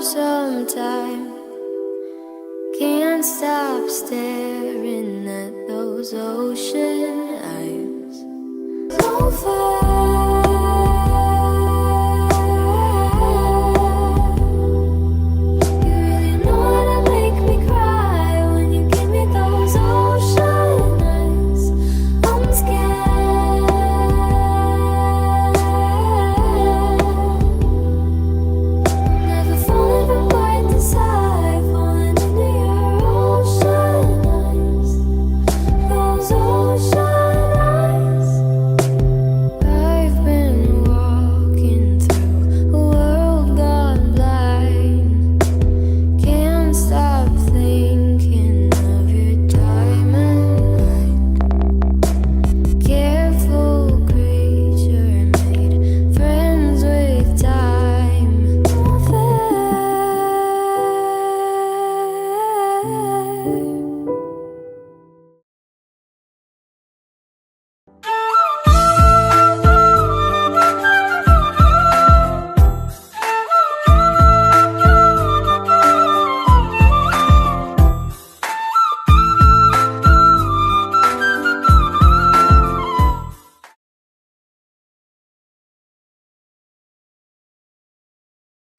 some time. Can't stop staring at those ocean eyes. So far. You really know how to make me cry when you give me those ocean eyes. I'm scared. Never falling from right to side, falling into your ocean eyes. Those ocean eyes. I've been walking through a world gone blind. Can't stop thinking of your diamond mind. Careful creature made friends with time.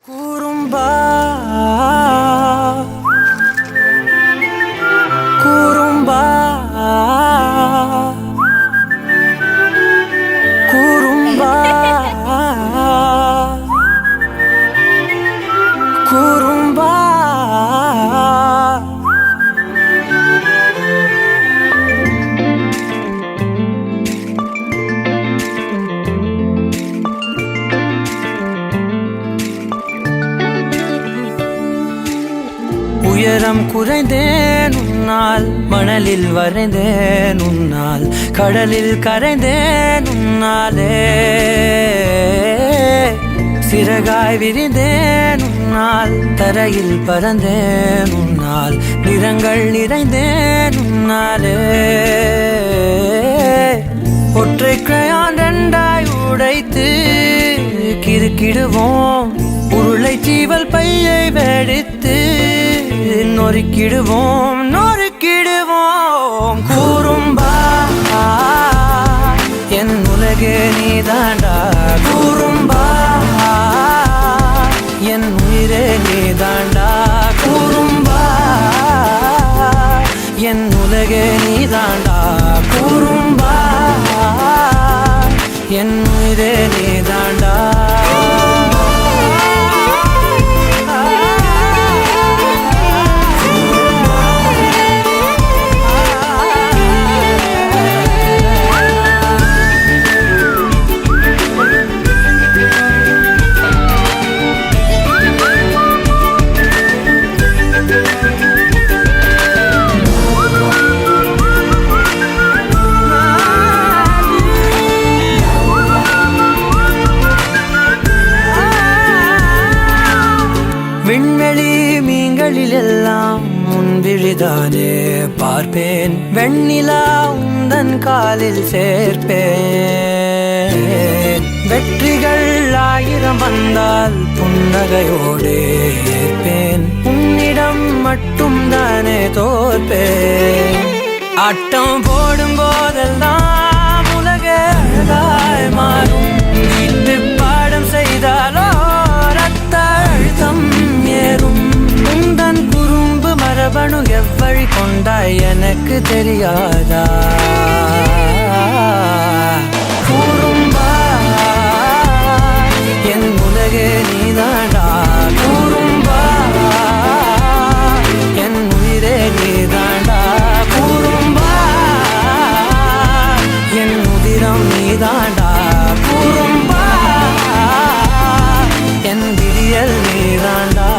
Kurumba, kurumba, kurumba, kurumba. உயரம் குறைந்தேன் உன்னால், மணலில் வரைந்தேன் உன்னால், கடலில் கரைந்தேன் உன்னாலே. சிறகாய் விரிந்தேன் உன்னால், தரையில் பறந்தேன் உன்னால், நிறங்கள் நிறைந்தேன் உன்னாலே. ஒற்றை கிரையான் ரெண்டாய் உடைத்து கிறுக்கிடுவோம், உருளை சீவல் பையை வெடித்து நொறுக்கிடுவோம் நொறுக்கிடுவோம். கூறும்பா என் உலகே நீதாண்டா, கூறும்பா என் உயிரே நீதாண்டா, கூறும்பா என் உலகே நீதாண்டா, கூறும்பா என் உயிரே நீதாண்டா. விண்வெளி மீன்களில் எல்லாம் முன்விழிதானே பார்ப்பேன், வெண்ணிலா உந்தன் காலில் சேர்ப்பேன். வெற்றிகள் 1000 வந்தால் புன்னகையோடு ஏற்பேன், உன்னிடம் மட்டும் தானே தோற்பேன். ஆட்டம் போடும் போதெல்லாம் உலக அழகாய் மாறும், வீட்டு பாடம் செய்தாலோ ரத்த அழுத்தம் ஏறும். உந்தன் குறும்பு மரபணு எவ்வழி கொண்டாய் எனக்கு தெரியாதா? கூறும்பா என் உலகே நீதாண்டா, கூறும்பா என் உயிரே நீதாண்டா, கூறும்பா என் உதிரம் நீதாண்டா, கூறும்பா என் விடியல் நீதாண்டா.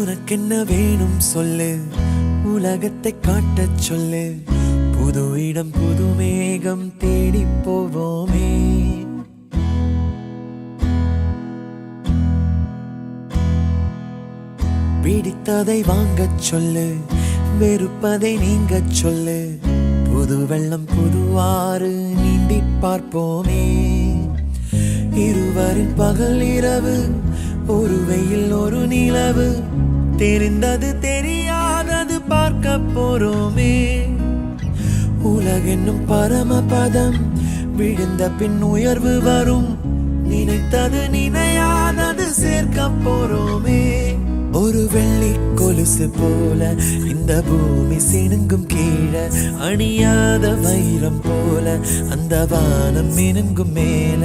உனக்கென்ன வேணும் சொல்லு, உலகத்தை காட்டச் சொல்லு. புது இடம் புது மேகம் தேடி போவோமே. பிடித்ததை வாங்கச் சொல்லு, வெறுப்பதை நீங்கச் சொல்லு. புது வெள்ளம் புதுவாறு நீந்தி பார்ப்போமே. இருவரின் பகல் இரவு, ஒரு வெயில் ஒரு நிலவு. தெரிந்தது தெரியாதது பார்க்க போறோமே. உலகென்னும் பரமபதம், விழுந்த பின் உயர்வு வரும். நினைத்தது நினையாதது சேர்க்க போறோமே. ஒரு வெள்ளி கொலுசு போல இந்த பூமி சினுங்கும் கீழே, அணியாத வைரம் போல அந்த வானம் மினுங்கும் மேல.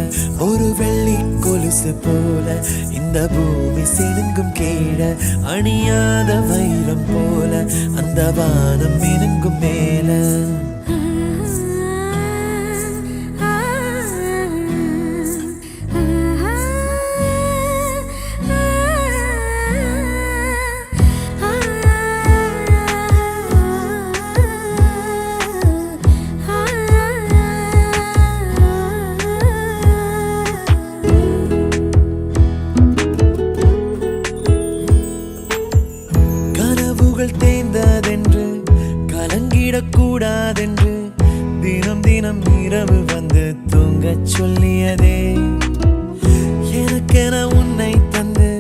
ஒரு வெள்ளி கொலுசு போல இந்த பூமி சினுங்கும் கீழே, அணியாத வைரம் போல அந்த வானம் மினுங்கும் மேல. தேய்ந்ததென்று கலங்கிடக்கூடாதென்று தினம் தினம் இரவு வந்து தூங்கச் சொல்லியதே. எனக்கென உன்னை தந்து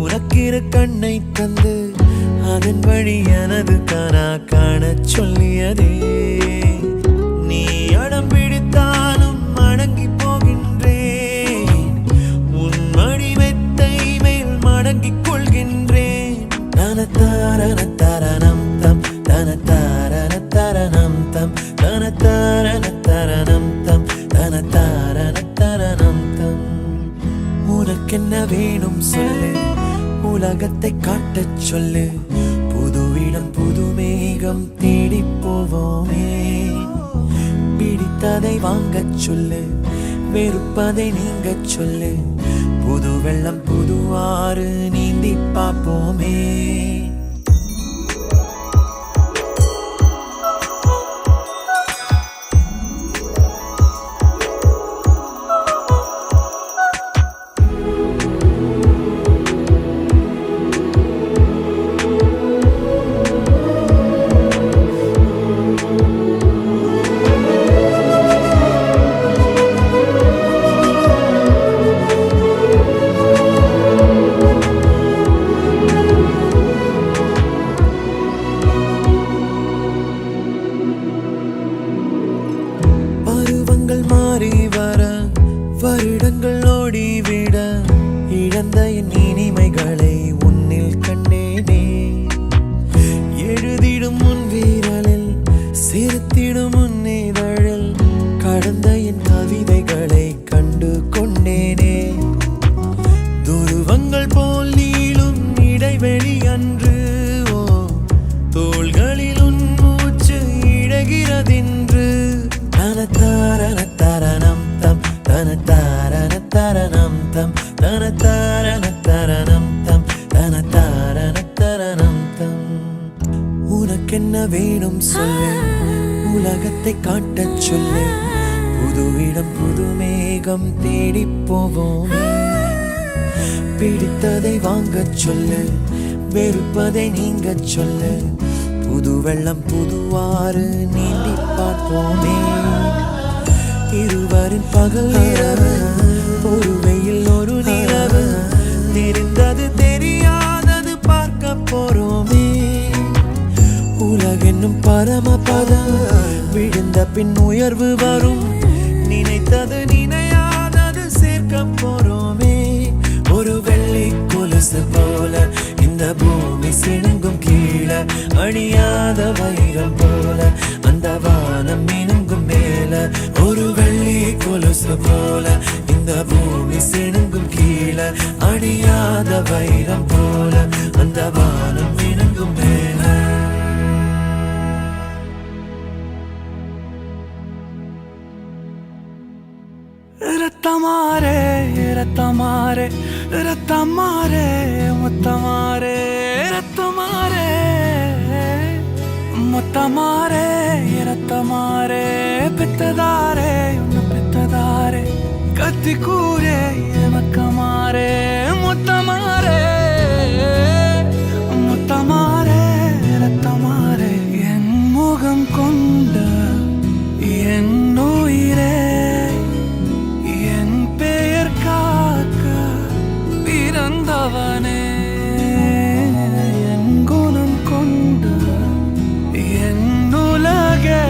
உனக்கிரு கண்ணை தந்து, அதன் வழி எனது கனா காணச் சொல்லியதே. நீ அடம் பிடித்தாலும் அடங்கி போகின்றேன், உன் மடி மெத்தை மேல் மடங்கிக் கொள்கின்றேன். தனத்தாரணம் தம் தனத்தாரணம் தம் தனத்தாரணம் தம் தனத்தாரணம் தம். உனக்கென்ன வேணும் சொல்லு, உலகத்தை காட்டச் சொல்லு. புது இடம் புது மேகம் தேடி போவோமே. பிடித்ததை வாங்கச் சொல்லு, வெறுப்பதை நீங்கச் சொல்லு. புது வெள்ளம் புதுவாறு நீந்தி பார்ப்போமே. மாறி வர வருடங்கள் ஓடிவிட, இழந்த என் இனிமைகளை உன்னில் கண்டேனே. எழுதிடும் உன் வீரலில் சிரித்திடும் உன் இதழில், கடந்த என் கவிதைகளை கண்டு கொண்டேனே. துருவங்கள் போல் நீளும் இடைவெளி அன்று, ஓ தோள்களில் உன் மூச்சு இழகிறதென்று. தனத்தாரணம் தம் தனத்தாரணம் தம் தனத்தாரணம் தம் தனத்தாரணம் தம். உனக்கென்ன வேணும் சொல்லு, உலகத்தை காட்டச் சொல்லு. புது இடம் புது மேகம் தேடி போவோமே. பிடித்ததை வாங்கச் சொல்லு, வெறுப்பதை நீங்கச் சொல்லு. புது வெள்ளம் புதுவாறு நீந்தி பார்ப்போமே. இருவரின் பகல் இரவு, ஒரு வெயில் ஒரு நிலவு. தெரிந்தது தெரியாதது பார்க்க போறோமே. உலகென்னும் பரமபதம், விழுந்த பின் உயர்வு வரும். நினைத்தது நினையாதது சேர்க்க போறோமே. ஒரு வெள்ளி கொலுசு போல இந்த பூமி சினுங்கும் கீழே, அணியாத வைரம் போல அந்த வானம் மினுங்கும் மேல. ஒரு வெள்ளி கொலுசு போல இந்த பூமி சினுங்கும் கீழே, அணியாத வைரம் போல அந்த வானம் மினுங்கும் மேல. ரத்தமாரே ரத்தமாரே ரத்தமாரே முத்தமாரே ரத்தமாரே முத்தமாரே ரத்தமாரே பித்ததாரே உன்னை பித்ததாரே கத்தி கூரே மக்கமாரே முத்தமாரே முத்தமாரே ரத்தமாரே என் முகம் கொண்ட என் உயிரே என் பெயர் காக்க பிறந்தவனே என் குணம் கொண்ட என் உலகே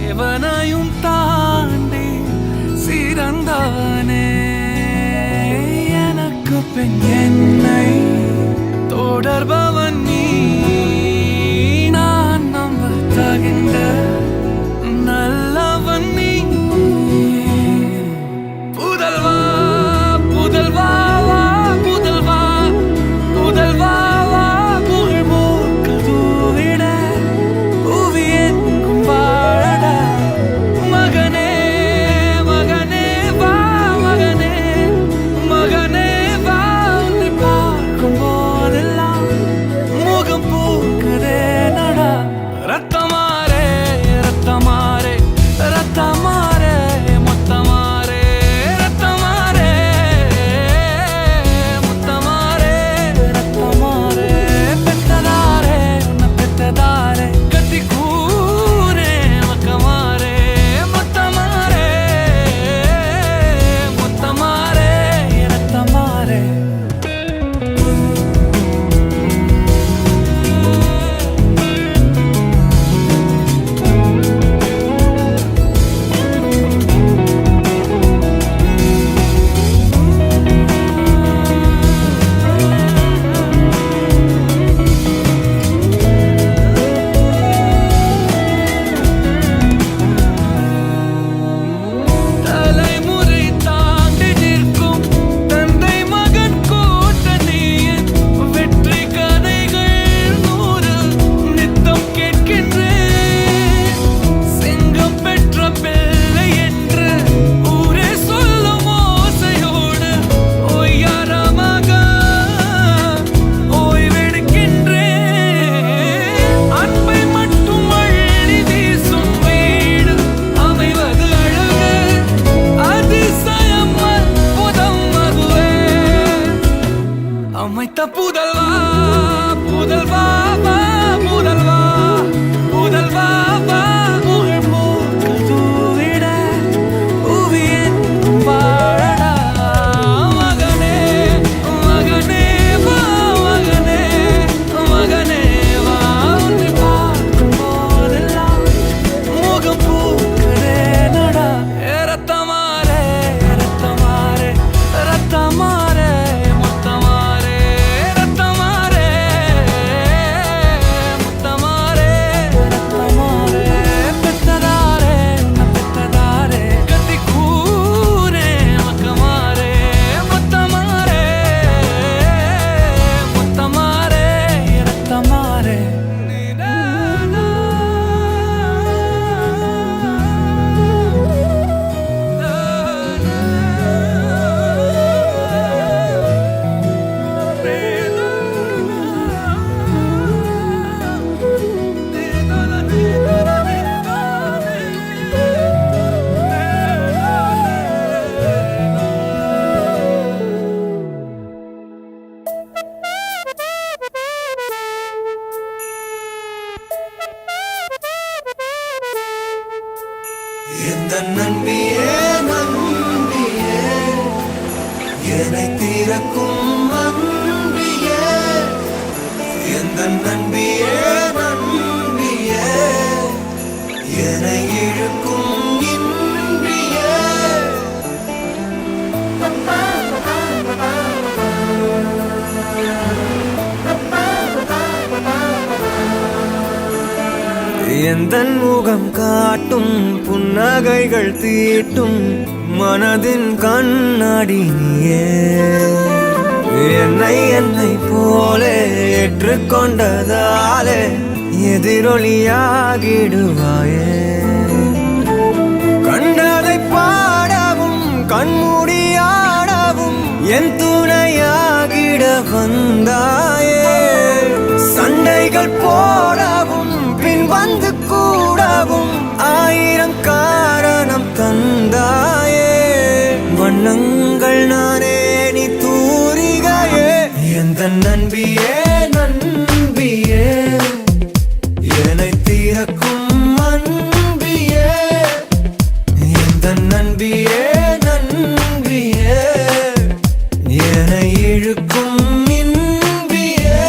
எவனையும் தாண்டி சிறந்தவனே எனக்கு பின் என்னை தொடர்பவன் நீ நான் நம்ப தகின்ற நல்லவன் நீ புதல்வா புதல்வா வா புதல்வா புதல்வா வா புகழ் மூக்க தூவிட புவி எங்கும் வாழட மகனே மகனே வா மகனே மகனே வா உன்னை பார்க்கும் போதெல்லாம் முகம் பூக்குதே நடா ரத்தமாரே ரத்தமாரே ரத்தமாரே முத்தமாரே ரத்தமாரே முத்தமாரே ரத்தமாரே பெத்ததாரே உன்னை பெத்ததாரே கத்தி கூரே மக்கமாரே முத்தமாரே முத்தமாரே ரத்தமாரே தலைமுறை தாண்டி நிற்கும் தந்தை மகன் கூட்டணியின் வெற்றி கதைகள் 100 நித்தம் கேட்கின்றேன் சிங்கம் பெற்ற பிள்ளை என்று ஊரே சொல்லும் ஓசையோடு ஒய்யாரமாக ஓய்வெடுக்கின்றேன் அன்பை மட்டும் அள்ளி வீசும் வீடு அமைவது அழகு அதிசயம் அற்புதம் அதுவே அமைத்த புதல்வா புதல்வா வா புதல்வா புதல்வா வா புகழ் மூக்க தூவிட புவி எங்கும் வாழடா மகனே மகனே வா மகனே மகனே வா உன்னை பார்க்கும் போதெல்லாம் முகம் பூக்குதே நடா ரத்தமாரே ரத்தமாரே ரத்தமாரே முத்தமாரே ரத்தமாரே முத்தமாரே ரத்தமாரே பெத்ததாரே உன்னை பெத்ததாரே கத்தி கூரே மக்கமாரே முத்தமாரே முத்தமாரே ரத்தமாரே எந்த நன்பியே நன்பியே என்னை தீரக்கும் அன்பியே எந்த நன்பியே நன்பியே என்னை இழுக்கும் இன்பியே எந்தன் முகம் காட்டும் புன்னகைகள் தீட்டும் மனதின் கண்ணாடி நீயே என்னை போலே ஏற்றுக்கொண்டதாலே எதிரொலியாகிடுவாயே கண்டதை பாடவும் கண்மூ என் துணையாகிட வந்தாயே. சண்டைகள் போடவும் பின் வந்து கூடவும் 1000 காரணம் தந்தாயே. வண்ணங்கள் நானே நீ தூரிகையே. எந்த நண்பியே நண்பியே என்னை தீரக்கும் அன்பியே. எந்த நண்பியே நண்பியே என்னை இழுக்கும் இன்பியே.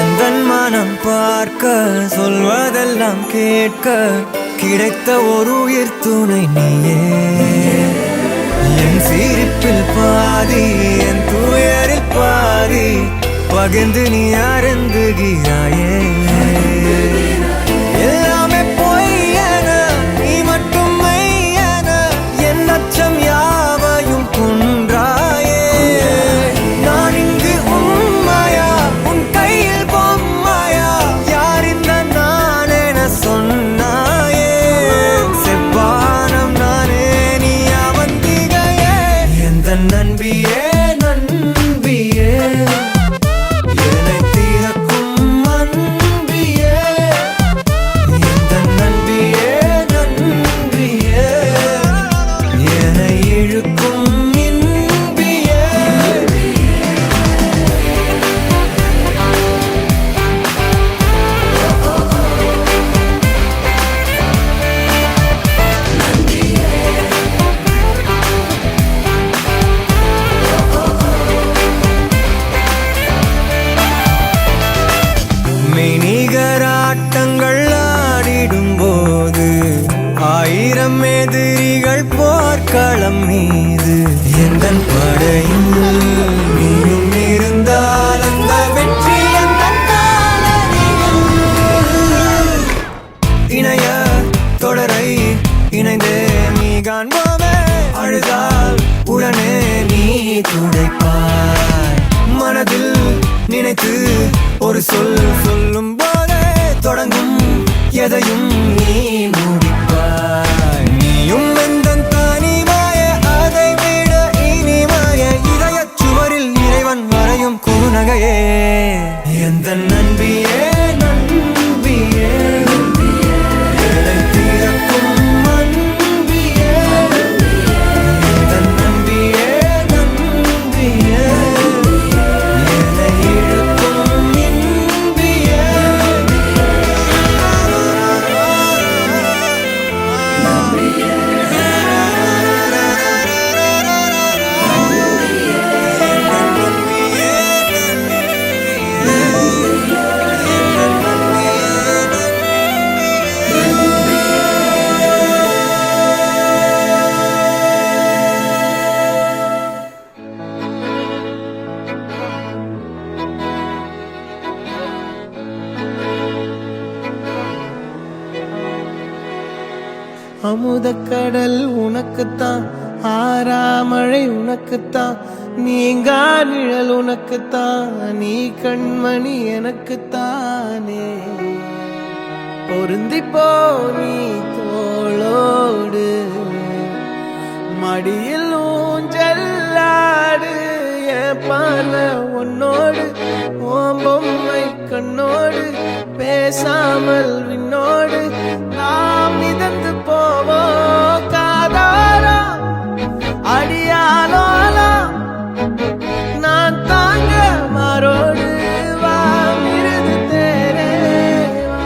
எந்த மனம் பார்க்க சொல்வதெல்லாம் கேட்க கிடைத்த ஒரு உயிர் துணை நீயே. என் சிரிப்பில் பாதி என் துயரில் பாதி பகிர்ந்து நீ அருந்துகிறாயே. எல்லாமே பொய்யென நீ மட்டும் மெய்யென என் அச்சம் யாவையும் கொன்றாயே. நான் இங்கு உண்மையா உன் கையில் பொம்மையா யார் இந்த நான் என சொன்னாயே. செவ்வானம் நானே நீ அவந்திகையே. எந்த நண்பியே நண்பியே என்னை தீரக்கும் அன்பியே. எந்த நண்பியே நண்பியே என்னை இழுக்கும் இன்பியே. மெய்நிகராட்டங்கள் ஆடிடும் போது 1000 எதிரிகள் போர்க்களம் மீது எந்தன் படையில் நீயும் இருந்தால் அந்த வெற்றி எந்தன் காலடியில். இணைய தொடரை இணைந்தே நீ காண்போமே. அழுதால் உடனே நீ துடைப்பாய். மனதில் நினைத்து ஒரு சொல் சொல்லும் போதே தொடங்கும் எதையும் நீ முடிப்பாய். நீயும் எந்தன் தனிமாய அதை விட இனிமாய இதயச் சுவரில் இறைவன் வரையும் குறுநகையே. எந்த நண்பியே நண்பியே என்னை தீரக்கும் அன்பியே. எந்த நண்பியே நண்பியே என்னை இழுக்கும் இன்பியே. அமுதக்கடல் உனக்குத்தான், ஆறாமழை உனக்குத்தான், நீங்கா நிழல் உனக்குத்தான், நீ கண்மணி எனக்குத்தானே. பொருந்திப்போ நீ தோளோடு மடியில் ஊஞ்சல்லாடு. என் பார்வை உன்னோடு ஓம் பொம்மை கண்ணோடு பேசாமல் விண்ணோடு நாம் மிதந்து போவோம் காதாரா அடியாலோலா. நான் தாங்க மாறோடு வா மிருது தேரே வா.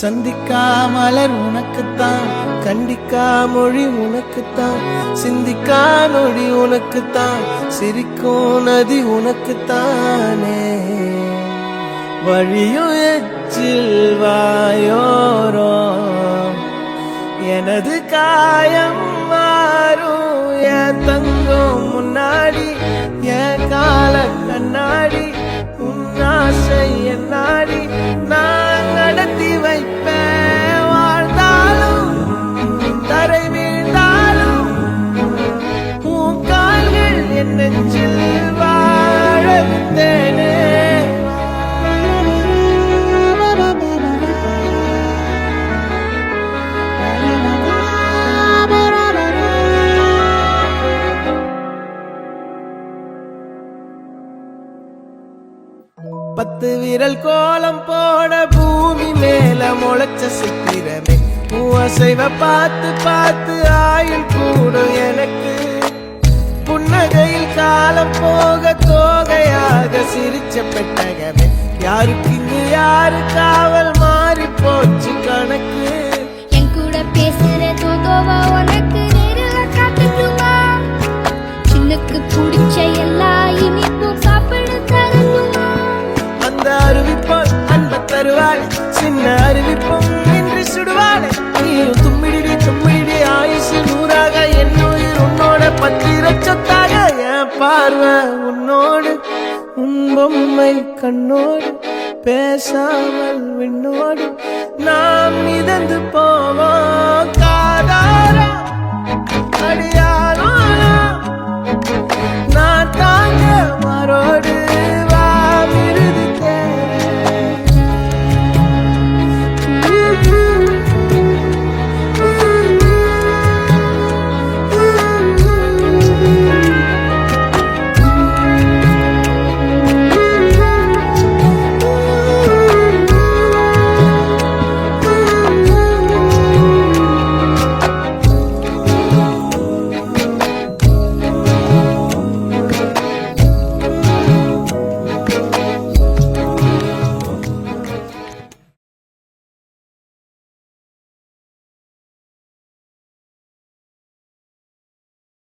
சந்திக்கா மலர் உனக்குத்தான், கண்டிக்கா மொழி உனக்குத்தான், சிந்திக்கா நொடி உனக்குத்தான், சிரிக்கும் நதி உனக்குத்தானே. வழியும் எச்சில் வாயோரோ எனது காயம் மாறும். என் தங்கம் முன்னாடி என் கால கண்ணாடி உன் ஆசை என்னாடி நான் நடத்தி வைப்பேன். வாழ்ந்தாலும் தரை வீழ்ந்தாலும் உன் கால்கள் என் நெஞ்சில் வாழ விட்டேனே. 10 விரல் கோலம் போட பூமி மேல முளைச்ச சித்திரமே அசைவ பார்த்து பார்த்து ஆயுள் கூடும் எனக்கு புன்னகையில் காலம் போக தோகையாக சிரிச்ச பெட்டகமே யாருக்கு இங்கு யாரு காவல் மாறி போச்சு கணக்கு என் கூட பேசுற தோதோவா உனக்கு நேரில் காட்டட்டுமா சின்னுக்கு பிடிச்ச எல்லா இனிப்பும் சாப்பிட தரணுமா அந்த அறிவிப்போல் அன்ப தருவாள் சின்ன அறிவிப்பும் இன்று சுடுவாள் நீயும் தும்மிடி தும்மிடி ஆயுசு 100ஆக என் உயிர் உன்னோட 10 லட்சத்தாக என் பார்வை உன்னோடு உன் பொம்மை கண்ணோடு பேசாமல் விண்ணோடு நாம் மிதந்து போவோம் காதாரா அடியால